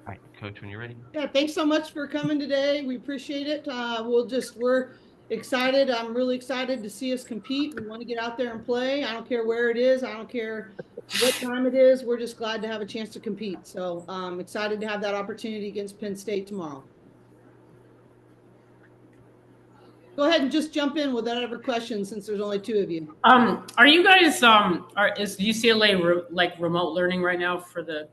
All right, Coach, when you're ready. Yeah, thanks so much for coming today. We appreciate it. We're excited. I'm really excited to see us compete. We want to get out there and play. I don't care where it is. I don't care what time it is. We're just glad to have a chance to compete. So I'm excited to have that opportunity against Penn State tomorrow. Go ahead and just jump in with whatever questions since there's only two of you. Are you guys is UCLA like remote learning right now for the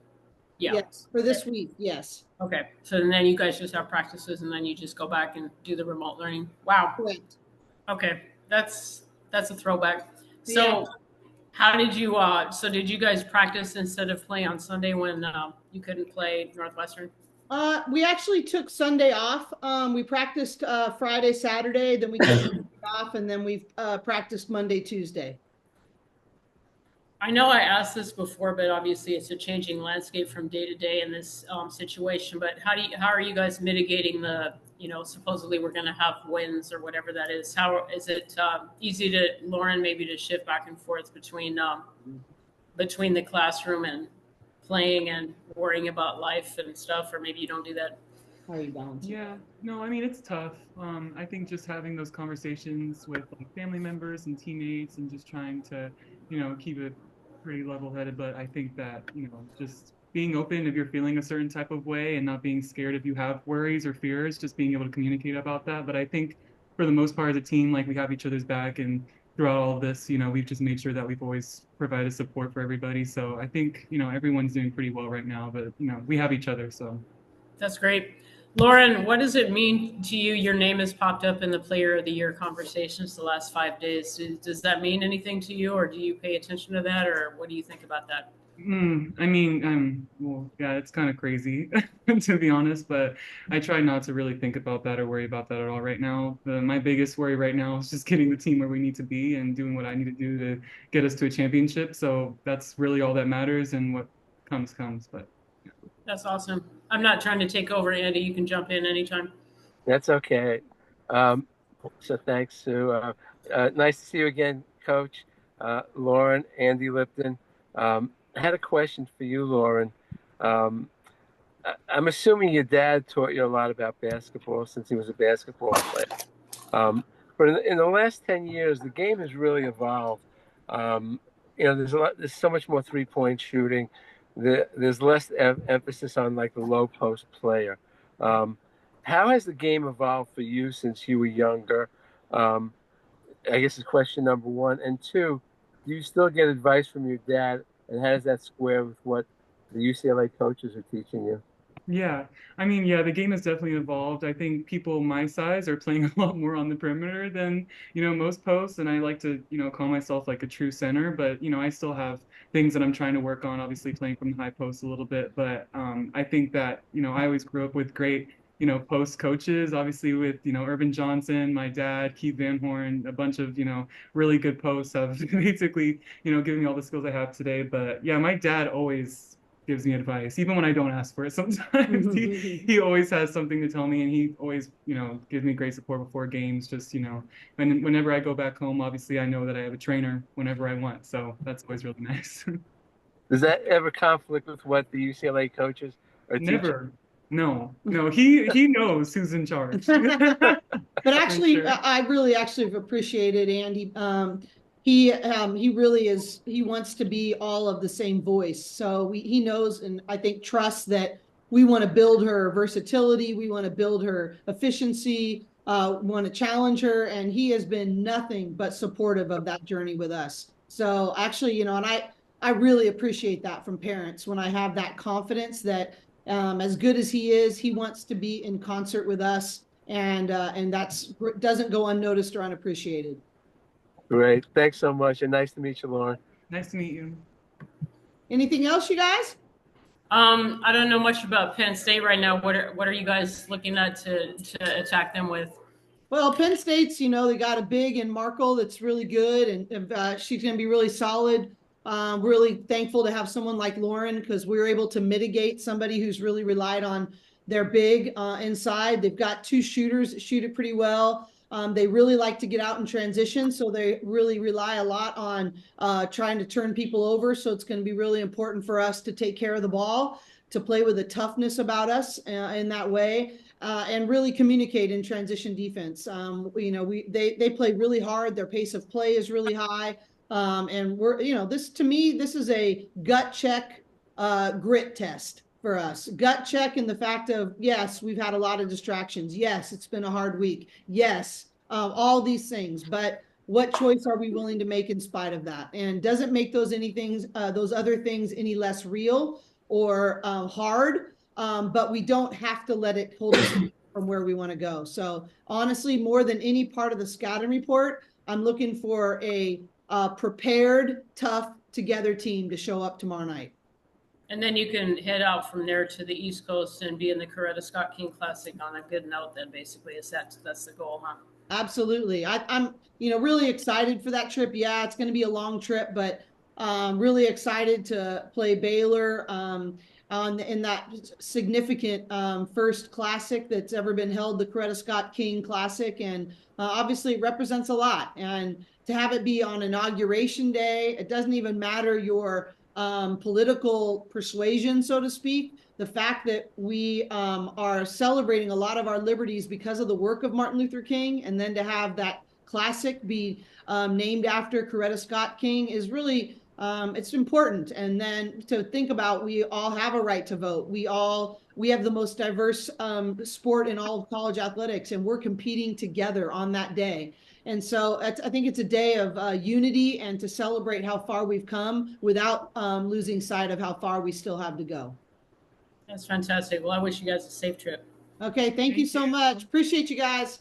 yeah. Yes, for this week. Yes. Okay. So then you guys just have practices and then you just go back and do the remote learning. Wow. Correct. Okay. That's a throwback. So Yeah. how did you so did you guys practice instead of play on Sunday when you couldn't play Northwestern? We actually took Sunday off. We practiced Friday, Saturday, then we took off, and then we practiced Monday, Tuesday. I know I asked this before, but obviously it's a changing landscape from day to day in this situation. But how are you guys mitigating the supposedly we're going to have wins or whatever that is? How is it easy to Lauren maybe to shift back and forth between the classroom and playing and worrying about life and stuff, or maybe you don't do that? How are you balancing? Yeah, no, I mean it's tough. I think just having those conversations with like family members and teammates and just trying to, keep it pretty level-headed. But I think that, just being open if you're feeling a certain type of way and not being scared if you have worries or fears, just being able to communicate about that. But I think for the most part as a team, like we have each other's back and throughout all of this, we've just made sure that we've always provided support for everybody. So I think, everyone's doing pretty well right now, but, we have each other, so. That's great. Lauren, what does it mean to you? Your name has popped up in the Player of the Year conversations the last 5 days. Does that mean anything to you, or do you pay attention to that, or what do you think about that? I mean, well, yeah, it's kind of crazy to be honest, but I try not to really think about that or worry about that at all right now. My biggest worry right now is just getting the team where we need to be and doing what I need to do to get us to a championship. So that's really all that matters, and what comes. But yeah. That's awesome. I'm not trying to take over, Andy. You can jump in anytime. That's okay. So thanks, Sue. Nice to see you again, Coach. Lauren, Andy Lipton. I had a question for you, Lauren. I'm assuming your dad taught you a lot about basketball since he was a basketball player. But in the last 10 years, the game has really evolved. There's so much more three-point shooting. There's less emphasis on like the low post player. How has the game evolved for you since you were younger? I guess is question number one. And two, do you still get advice from your dad? And how does that square with what the UCLA coaches are teaching you? Yeah, I mean, yeah, the game has definitely evolved. I think people my size are playing a lot more on the perimeter than, most posts. And I like to, call myself like a true center, but, I still have things that I'm trying to work on, obviously playing from the high post a little bit. But I think that, I always grew up with great, post coaches, obviously with, Urban Johnson, my dad, Keith Van Horn, a bunch of, really good posts have basically, given me all the skills I have today. But yeah, my dad always gives me advice, even when I don't ask for it. Sometimes he always has something to tell me, and he always, gives me great support before games. Just, whenever I go back home, obviously I know that I have a trainer whenever I want. So that's always really nice. Does that ever conflict with what the UCLA coaches are teaching? Never. No, he knows who's in charge. But actually, sure. I really actually have appreciated Andy. He really is. He wants to be all of the same voice. So he knows, and I think trusts that we want to build her versatility. We want to build her efficiency. Want to challenge her, and he has been nothing but supportive of that journey with us. So actually, and I really appreciate that from parents when I have that confidence that as good as he is, he wants to be in concert with us, and that's doesn't go unnoticed or unappreciated. Great. Thanks so much. And nice to meet you, Lauren. Nice to meet you. Anything else, you guys? I don't know much about Penn State right now. What are you guys looking at to attack them with? Well, Penn State's, they got a big in Markle that's really good, and she's going to be really solid. Really thankful to have someone like Lauren because we were able to mitigate somebody who's really relied on their big inside. They've got two shooters that shoot it pretty well. They really like to get out in transition, so they really rely a lot on trying to turn people over. So it's going to be really important for us to take care of the ball. to play with a toughness about us in that way, and really communicate in transition defense. They play really hard. Their pace of play is really high. And to me, this is a gut check, grit test for us. Gut check in the fact of, yes, we've had a lot of distractions. Yes, it's been a hard week. Yes, all these things, but what choice are we willing to make in spite of that? And doesn't make those other things any less real or hard, but we don't have to let it hold us from where we want to go. So honestly, more than any part of the scouting report, I'm looking for a prepared, tough, together team to show up tomorrow night. And then you can head out from there to the East Coast and be in the Coretta Scott King Classic on a good note. Then basically, that's the goal, huh? Absolutely. I'm really excited for that trip. Yeah, it's going to be a long trip, but really excited to play Baylor in that significant first classic that's ever been held, the Coretta Scott King Classic, and obviously it represents a lot. And to have it be on Inauguration Day, it doesn't even matter your political persuasion, so to speak. The fact that we are celebrating a lot of our liberties because of the work of Martin Luther King, and then to have that classic be named after Coretta Scott King is really, it's important. And then to think about, we all have a right to vote. We have the most diverse sport in all of college athletics, and we're competing together on that day. And so I think it's a day of unity and to celebrate how far we've come without losing sight of how far we still have to go. That's fantastic. Well, I wish you guys a safe trip. Okay, thank you so much. Appreciate you guys.